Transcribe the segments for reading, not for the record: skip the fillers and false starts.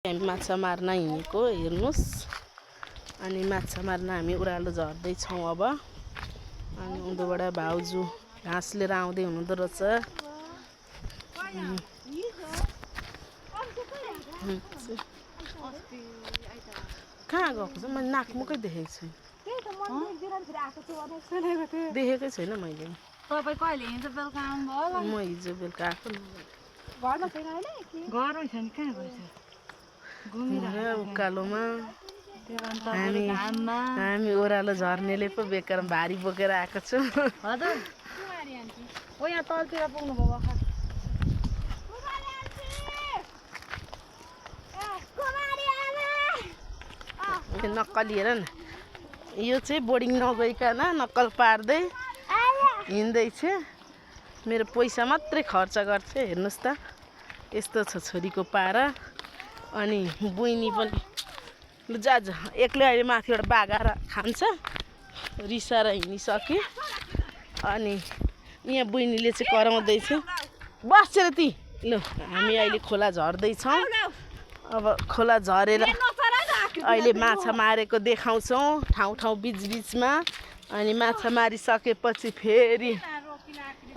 हामी माछा मार्न हिँडेको हेर्नुस्। अनि माछा मार्न हामी उरालो झर्दैछौँ अब। अनि उँधोबाट भाउजू घाँस लिएर आउँदै हुनुहुँदो रहेछ। कहाँ गएको छ? मैले नाकमुखै देखेको छैन। देखेकै छैन मैले। तपाईँ कहिले हिजो बेलुका आउनुभयो होला? म हिजो बेलुका आएको नि। घरमा छैन होइन? घरमै छैन, कहाँ गएछ? उकालोमा हामी ओह्रालो झर्नेले पो बेकार भारी बोकेर आएको छौँ। हजुर ओ यहाँ तलतिर पुग्नुभयो भर्खर। नक्कली हेर न, यो चाहिँ बोर्डिङ नगइकन नक्कल पार्दै हिँड्दैछ। मेरो पैसा मात्रै खर्च गर्छ। हेर्नुहोस् त, यस्तो छ छोरीको पारा। अनि बुइनी पनि लु जा एक्लै अहिले माथिबाट बागाएर खान्छ। रिसाएर हिँडिसक्यो। अनि यहाँ बुइनीले चाहिँ कराउँदैछ। बसेर ती लु, हामी अहिले खोला झर्दैछौँ। अब खोला झरेर अहिले माछा मारेको देखाउँछौँ ठाउँ ठाउँ बिचबिचमा। अनि माछा मारिसकेपछि फेरि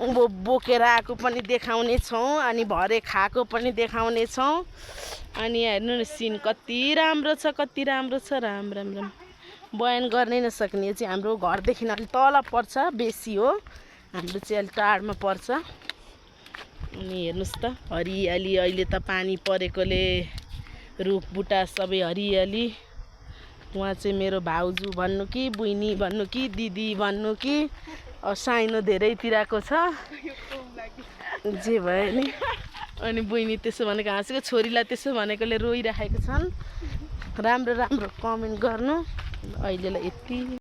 बोकेर आएको पनि देखाउने छौँ। अनि भरे खाएको पनि देखाउने छौँ। अनि हेर्नु न, सिन कति राम्रो छ, कति राम्रो छ। राम राम राम, बयान गर्नै नसक्ने। यो चाहिँ हाम्रो घरदेखि अलिक तल पर्छ, बेसी हो। हाम्रो चाहिँ अलिक टाढमा पर्छ। अनि हेर्नुहोस् त, हरियाली। अहिले त पानी परेकोले रुखबुट्टा सबै हरियाली। उहाँ चाहिँ मेरो भाउजू भन्नु कि बुइनी भन्नु कि दिदी भन्नु कि साइनो धेरैतिरको छ, जे भयो नि। अनि बुइनी त्यसो भनेको हाँसेको, छोरीलाई त्यसो भनेकोले रोइराखेको छन्। राम्रो राम्रो कमेन्ट गर्नु। अहिलेलाई यति।